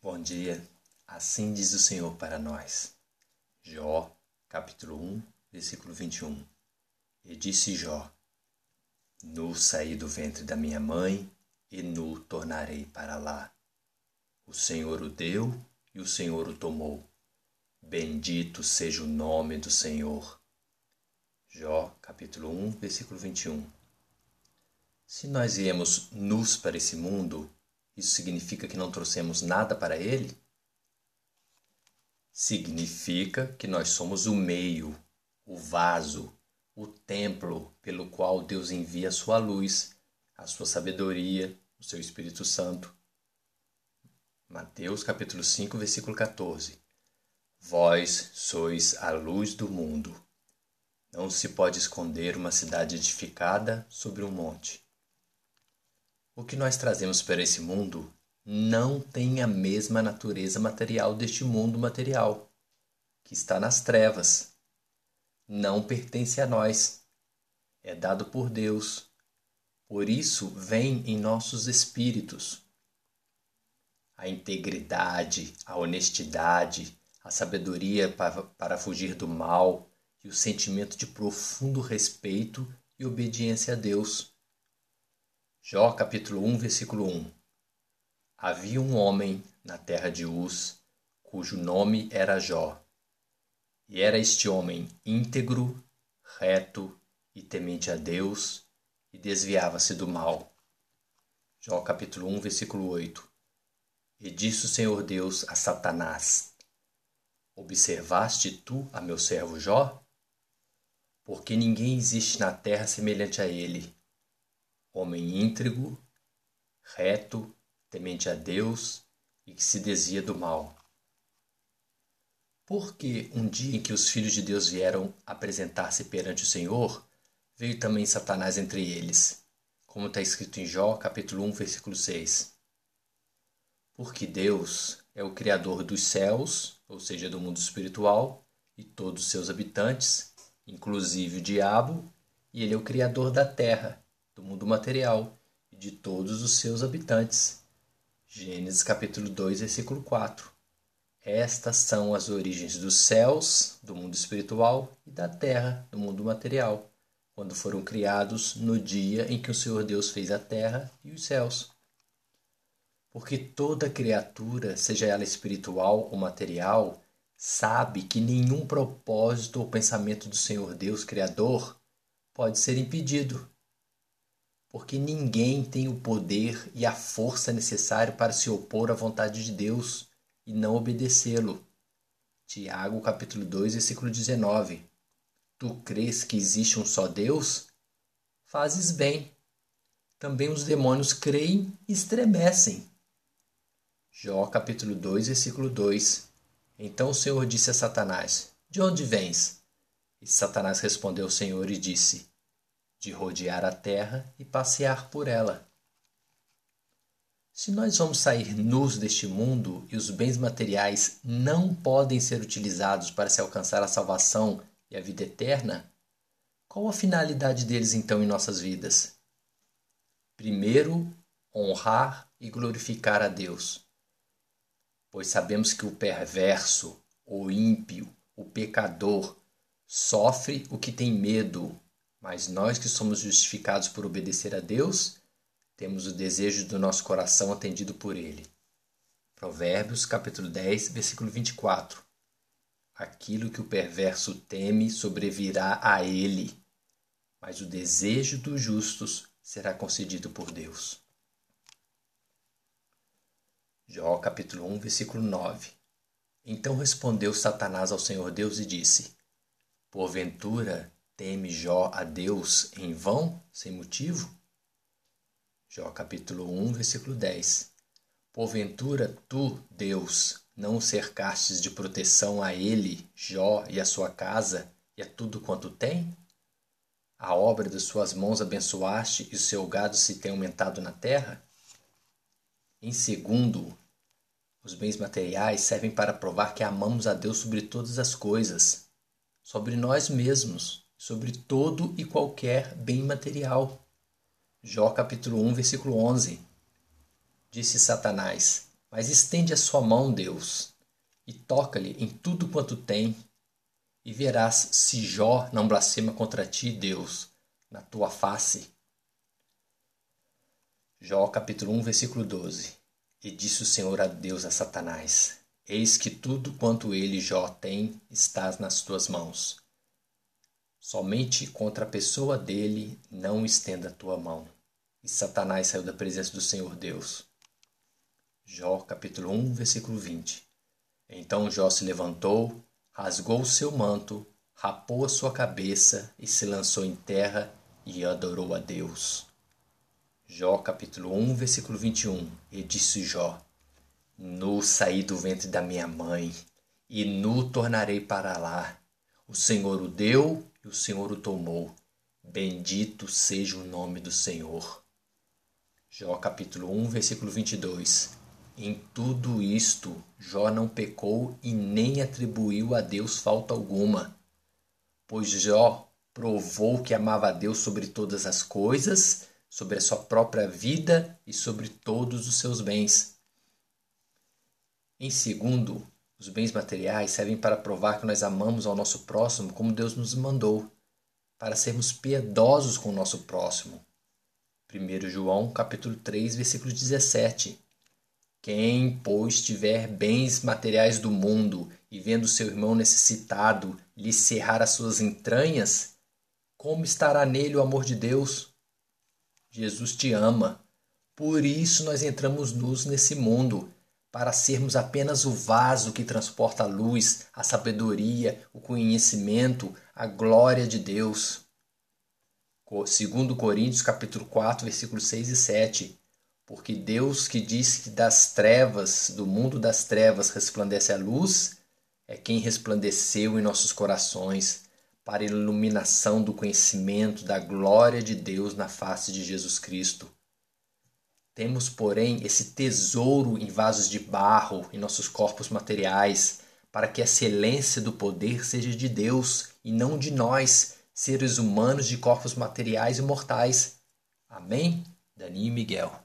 Bom dia, assim diz o Senhor para nós. Jó, capítulo 1, versículo 21. E disse Jó: Nu saí do ventre da minha mãe, e nu tornarei para lá. O Senhor o deu, e o Senhor o tomou. Bendito seja o nome do Senhor. Jó, capítulo 1, versículo 21. Se nós viemos nus para esse mundo, isso significa que não trouxemos nada para ele? Significa que nós somos o meio, o vaso, o templo pelo qual Deus envia a sua luz, a sua sabedoria, o seu Espírito Santo. Mateus capítulo 5, versículo 14. Vós sois a luz do mundo. Não se pode esconder uma cidade edificada sobre um monte. O que nós trazemos para esse mundo não tem a mesma natureza material deste mundo material, que está nas trevas. Não pertence a nós. É dado por Deus. Por isso vem em nossos espíritos a integridade, a honestidade, a sabedoria para fugir do mal e o sentimento de profundo respeito e obediência a Deus. Jó capítulo 1, versículo 1. Havia um homem na terra de Uz, cujo nome era Jó. E era este homem íntegro, reto e temente a Deus, e desviava-se do mal. Jó capítulo 1, versículo 8. E disse o Senhor Deus a Satanás: Observaste tu a meu servo Jó? Porque ninguém existe na terra semelhante a ele, homem íntegro, reto, temente a Deus e que se desvia do mal. Porque um dia em que os filhos de Deus vieram apresentar-se perante o Senhor, veio também Satanás entre eles, como está escrito em Jó, capítulo 1, versículo 6. Porque Deus é o Criador dos céus, ou seja, do mundo espiritual, e todos os seus habitantes, inclusive o diabo, e Ele é o Criador da terra, do mundo material, e de todos os seus habitantes. Gênesis capítulo 2, versículo 4. Estas são as origens dos céus, do mundo espiritual, e da terra, do mundo material, quando foram criados no dia em que o Senhor Deus fez a terra e os céus. Porque toda criatura, seja ela espiritual ou material, sabe que nenhum propósito ou pensamento do Senhor Deus Criador pode ser impedido. Porque ninguém tem o poder e a força necessária para se opor à vontade de Deus e não obedecê-lo. Tiago, capítulo 2, versículo 19. Tu crês que existe um só Deus? Fazes bem. Também os demônios creem e estremecem. Jó, capítulo 2, versículo 2. Então o Senhor disse a Satanás: De onde vens? E Satanás respondeu ao Senhor e disse: De rodear a terra e passear por ela. Se nós vamos sair nus deste mundo e os bens materiais não podem ser utilizados para se alcançar a salvação e a vida eterna, qual a finalidade deles então em nossas vidas? Primeiro, honrar e glorificar a Deus, pois sabemos que o perverso, o ímpio, o pecador sofre o que tem medo, mas nós que somos justificados por obedecer a Deus, temos o desejo do nosso coração atendido por Ele. Provérbios, capítulo 10, versículo 24. Aquilo que o perverso teme sobrevirá a ele, mas o desejo dos justos será concedido por Deus. Jó, capítulo 1, versículo 9. Então respondeu Satanás ao Senhor Deus e disse: Porventura teme Jó a Deus em vão, sem motivo? Jó capítulo 1, versículo 10. Porventura tu, Deus, não o cercastes de proteção a ele, Jó, e a sua casa, e a tudo quanto tem? A obra das suas mãos abençoaste, e o seu gado se tem aumentado na terra? Em segundo, os bens materiais servem para provar que amamos a Deus sobre todas as coisas, sobre nós mesmos, sobre todo e qualquer bem material. Jó capítulo 1, versículo 11. Disse Satanás: Mas estende a sua mão, Deus, e toca-lhe em tudo quanto tem, e verás se Jó não blasfema contra ti, Deus, na tua face. Jó capítulo 1, versículo 12. E disse o Senhor a Deus a Satanás: Eis que tudo quanto ele, Jó, tem, está nas tuas mãos. Somente contra a pessoa dele não estenda a tua mão. E Satanás saiu da presença do Senhor Deus. Jó capítulo 1, versículo 20. Então Jó se levantou, rasgou o seu manto, rapou a sua cabeça e se lançou em terra e adorou a Deus. Jó capítulo 1, versículo 21. E disse Jó: Nu saí do ventre da minha mãe, e nu tornarei para lá. O Senhor o deu e o Senhor o tomou. Bendito seja o nome do Senhor. Jó capítulo 1, versículo 22. Em tudo isto, Jó não pecou e nem atribuiu a Deus falta alguma, pois Jó provou que amava a Deus sobre todas as coisas, sobre a sua própria vida e sobre todos os seus bens. Em segundo, os bens materiais servem para provar que nós amamos ao nosso próximo como Deus nos mandou, para sermos piedosos com o nosso próximo. 1 João capítulo 3, versículo 17. Quem, pois, tiver bens materiais do mundo e vendo seu irmão necessitado lhe cerrar as suas entranhas, como estará nele o amor de Deus? Jesus te ama. Por isso nós entramos nus nesse mundo, para sermos apenas o vaso que transporta a luz, a sabedoria, o conhecimento, a glória de Deus. 2 Coríntios capítulo 4, versículos 6 e 7. Porque Deus que disse que das trevas, do mundo das trevas, resplandece a luz, é quem resplandeceu em nossos corações para a iluminação do conhecimento da glória de Deus na face de Jesus Cristo. Temos, porém, esse tesouro em vasos de barro em nossos corpos materiais, para que a excelência do poder seja de Deus e não de nós, seres humanos de corpos materiais e mortais. Amém? Daninho e Miguel.